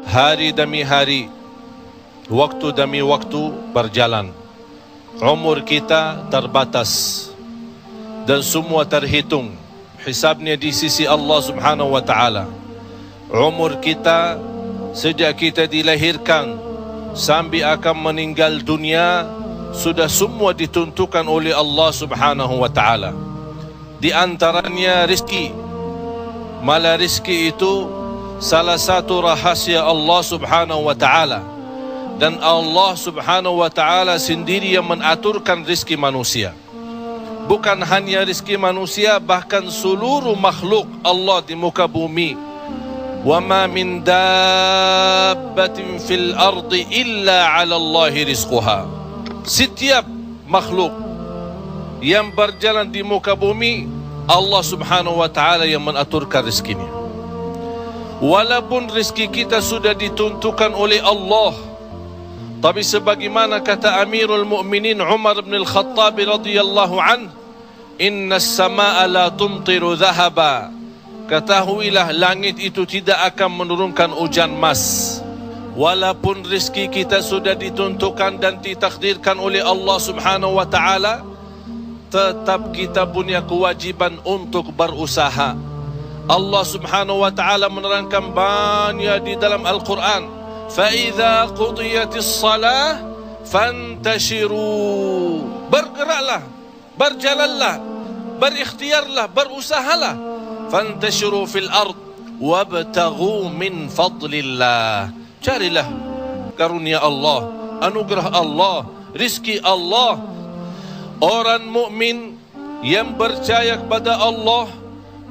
Hari demi hari, waktu demi waktu berjalan. Umur kita terbatas dan semua terhitung hisabnya di sisi Allah Subhanahu wa taala. Umur kita sejak kita dilahirkan sampai akan meninggal dunia sudah semua ditentukan oleh Allah Subhanahu wa taala. Di antaranya rezeki. Malah rezeki itu salah satu rahasia Allah Subhanahu wa taala, dan Allah Subhanahu wa taala sendiri yang mengaturkan rezeki manusia. Bukan hanya rezeki manusia, bahkan seluruh makhluk Allah di muka bumi. Wa ma min dabbatin fil ardi illa 'ala Allahi rizquha. Setiap makhluk yang berjalan di muka bumi, Allah Subhanahu wa taala yang mengaturkan rezekinya. Walaupun rezeki kita sudah ditentukan oleh Allah, tapi sebagaimana kata Amirul Mukminin Umar bin Al-Khattab radhiyallahu an, inna as-samaa'a la tumtiru dhahaba. Ketahuilah langit itu tidak akan menurunkan hujan emas. Walaupun rezeki kita sudah ditentukan dan ditakdirkan oleh Allah Subhanahu wa taala, tetap kita punya kewajiban untuk berusaha. Allah Subhanahu wa taala menerangkan banyak di dalam Al-Quran, فَإِذَا قُضِيَتِ الصَّلَاةِ فَانْتَشِرُوا. Bergeraklah, berjalanlah, berikhtiarlah, berusahalah. فَانْتَشِرُوا فِي الْأَرْضِ وَابْتَغُوا مِنْ فَضْلِ اللَّهِ. Carilah karunia Allah, anugerah Allah, rizki Allah. Orang mukmin yang percaya kepada Allah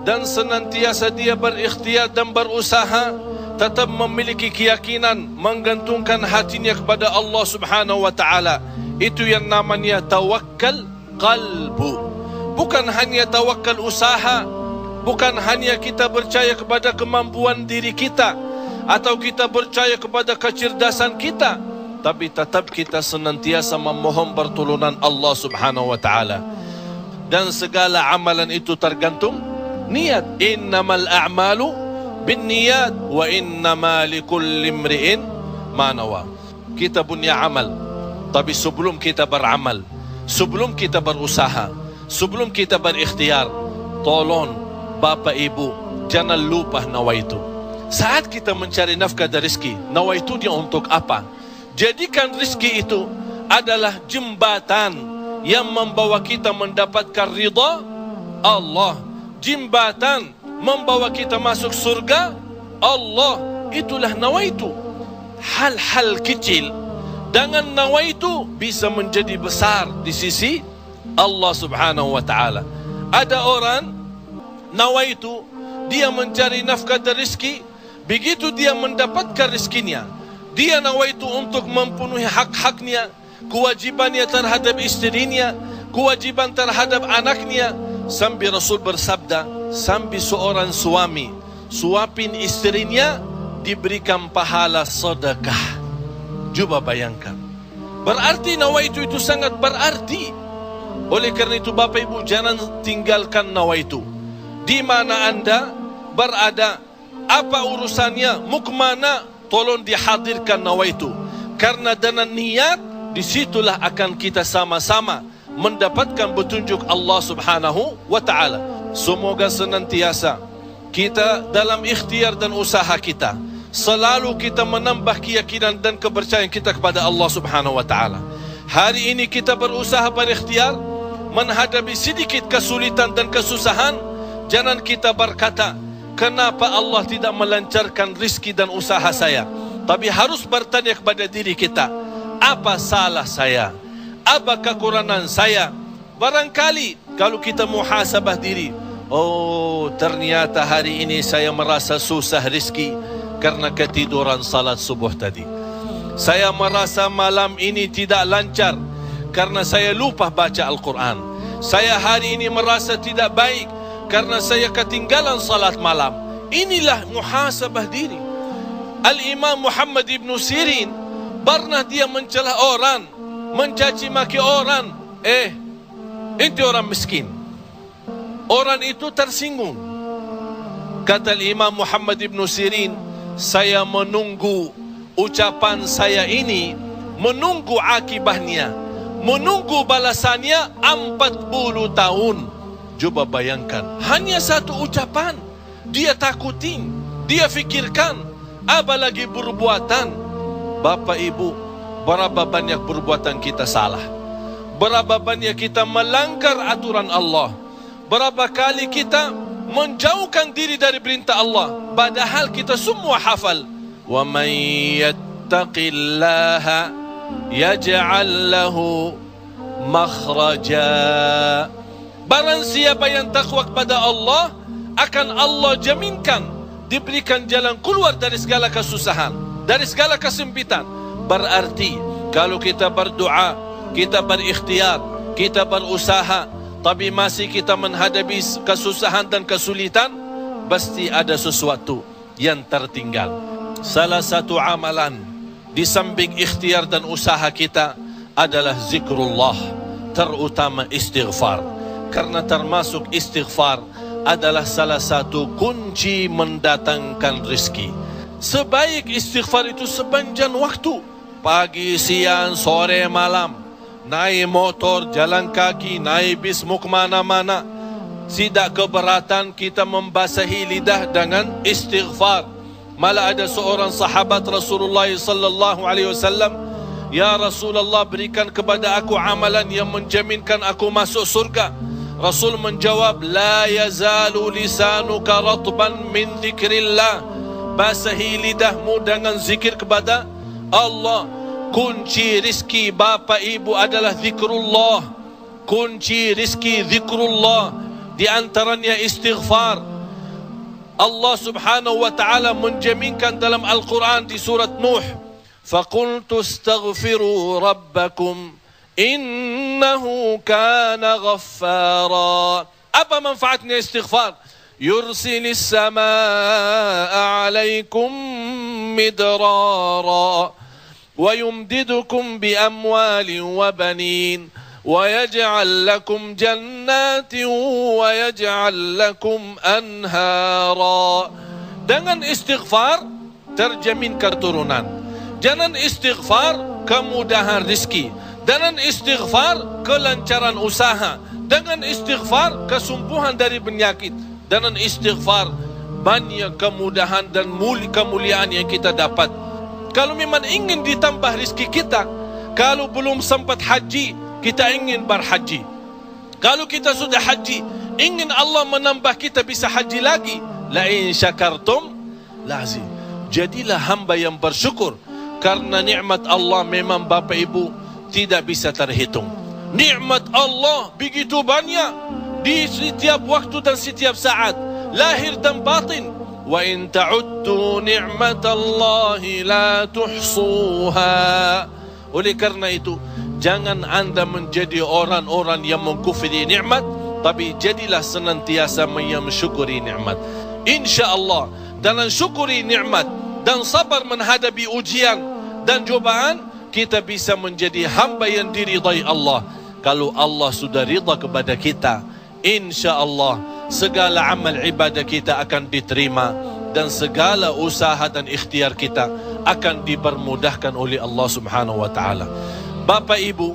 dan senantiasa dia berikhtiar dan berusaha, tetap memiliki keyakinan, menggantungkan hatinya kepada Allah Subhanahu wa taala. Itu yang namanya tawakkal qalbu. Bukan hanya tawakal usaha, bukan hanya kita percaya kepada kemampuan diri kita atau kita percaya kepada kecerdasan kita, tapi tetap kita senantiasa memohon pertolongan Allah Subhanahu wa taala. Dan segala amalan itu tergantung niat. Innamal a'malu binniyat wa innama likulli imri'in ma nawa. Kita punya amal, tapi sebelum kita beramal, sebelum kita berusaha, sebelum kita berikhtiar, tolong Bapak Ibu jangan lupa nawaitu. Saat kita mencari nafkah dan rezeki, nawaitu dia untuk apa? Jadikan rezeki itu adalah jembatan yang membawa kita mendapatkan ridha Allah, jembatan membawa kita masuk surga Allah. Itulah nawaitu. Hal-hal kecil dengan nawaitu bisa menjadi besar di sisi Allah Subhanahu wa taala. Ada orang nawaitu dia mencari nafkah dan rezeki, begitu dia mendapatkan rezekinya, dia nawaitu untuk memenuhi hak-haknya, kewajibannya terhadap istrinya, kewajiban terhadap anaknya. Sampai Rasul bersabda, sampai seorang suami suapin istrinya diberikan pahala sedekah. Coba bayangkan, berarti nawaitu itu sangat berarti. Oleh karena itu Bapak Ibu jangan tinggalkan nawaitu. Di mana anda berada, apa urusannya, mau kemana, tolong dihadirkan nawaitu. Karena dengan niat, disitulah akan kita sama-sama mendapatkan petunjuk Allah Subhanahu wa ta'ala. Semoga senantiasa kita dalam ikhtiar dan usaha kita, selalu kita menambah keyakinan dan kepercayaan kita kepada Allah Subhanahu wa ta'ala. Hari ini kita berusaha berikhtiar menghadapi sedikit kesulitan dan kesusahan. Jangan kita berkata, kenapa Allah tidak melancarkan rizki dan usaha saya? Tapi harus bertanya kepada diri kita, apa salah saya? Apa kekurangan saya? Barangkali kalau kita muhasabah diri, oh ternyata hari ini saya merasa susah rizki karena ketiduran salat subuh tadi. Saya merasa malam ini tidak lancar karena saya lupa baca Al-Quran. Saya hari ini merasa tidak baik karena saya ketinggalan salat malam. Inilah muhasabah diri. Al-Imam Muhammad ibn Sirin pernah dia mencela orang, mencaci maki orang. Itu orang miskin. Orang itu tersinggung. Kata Imam Muhammad ibn Sirin, saya menunggu ucapan saya ini, menunggu akibahnya, menunggu balasannya 40 tahun. Coba bayangkan, hanya satu ucapan dia takutin, dia fikirkan, apalagi perbuatan. Bapak Ibu, berapa banyak perbuatan kita salah, berapa banyak kita melanggar aturan Allah, berapa kali kita menjauhkan diri dari perintah Allah, padahal kita semua hafal. Wa may yattaqillaha yaj'al lahu makhraja. Barang siapa yang takwa kepada Allah, akan Allah jaminkan diberikan jalan keluar dari segala kesusahan, dari segala kesempitan. Berarti kalau kita berdoa, kita berikhtiar, kita berusaha, tapi masih kita menghadapi kesusahan dan kesulitan, pasti ada sesuatu yang tertinggal. Salah satu amalan di samping ikhtiar dan usaha kita adalah zikrullah, terutama istighfar. Karena termasuk istighfar adalah salah satu kunci mendatangkan rezeki. Sebaik istighfar itu sepanjang waktu, pagi, siang, sore, malam. Naik motor, jalan kaki, naik bis, mau kemana-mana, tidak keberatan kita membasahi lidah dengan istighfar. Malah ada seorang sahabat Rasulullah sallallahu alaihi wasallam, "Ya Rasulullah, berikan kepada aku amalan yang menjaminkan aku masuk surga." Rasul menjawab, "La yazalu lisanuka ratban min dzikrillah." Basahi lidahmu dengan zikir kepada Allah. Kunci rizki Bapak Ibu adalah zikrullah. Kunci rizki zikrullah, di antaranya istighfar. Allah Subhanahu wa taala menjaminkan dalam Al-Quran di surat Nuh, "Faqultu astaghfiru rabbakum innahu kana ghaffara." Apa manfaatnya istighfar? Yursilis samaa alaikum midrara wa yumdidukum bi amwalin wa banin wa yaj'al lakum jannatin wa yaj'al lakum anhara. Dengan istighfar terjamin keturunan. Dengan istighfar kemudahan rezeki. Dengan istighfar kelancaran usaha. Dengan istighfar kesembuhan dari penyakit. Dengan istighfar banyak kemudahan dan kemuliaan yang kita dapat. Kalau memang ingin ditambah rezeki kita, kalau belum sempat haji, kita ingin berhaji. Kalau kita sudah haji, ingin Allah menambah kita bisa haji lagi. La in syakartum lazim. Jadilah hamba yang bersyukur, karena nikmat Allah memang Bapak Ibu tidak bisa terhitung. Nikmat Allah begitu banyak di setiap waktu dan setiap saat, lahir dan batin. Wa in ta'uddu ni'matallahi la tuhsuha. Oleh karena itu, jangan anda menjadi orang-orang yang mengkufri nikmat, tapi jadilah senantiasa mensyukuri nikmat. InsyaAllah dengan syukuri nikmat dan sabar menghadapi ujian dan cobaan, kita bisa menjadi hamba yang diridai Allah. Kalau Allah sudah ridha kepada kita, InsyaAllah segala amal ibadah kita akan diterima, dan segala usaha dan ikhtiar kita akan dipermudahkan oleh Allah Subhanahu wa taala. Bapak Ibu,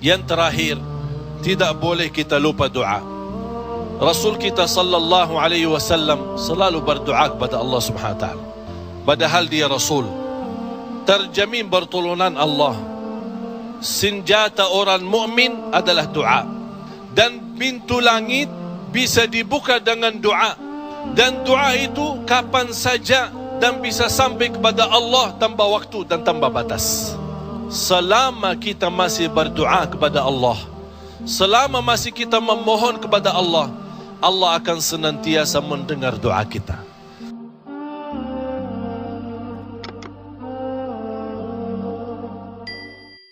yang terakhir, tidak boleh kita lupa doa. Rasul kita sallallahu alaihi wasallam selalu berdoa kepada Allah Subhanahu wa taala. Padahal dia Rasul, terjamin pertolongan Allah. Senjata orang mukmin adalah doa, dan pintu langit bisa dibuka dengan doa, dan doa itu kapan saja dan bisa sampai kepada Allah tanpa waktu dan tanpa batas. Selama kita masih berdoa kepada Allah, selama masih kita memohon kepada Allah, Allah akan senantiasa mendengar doa kita.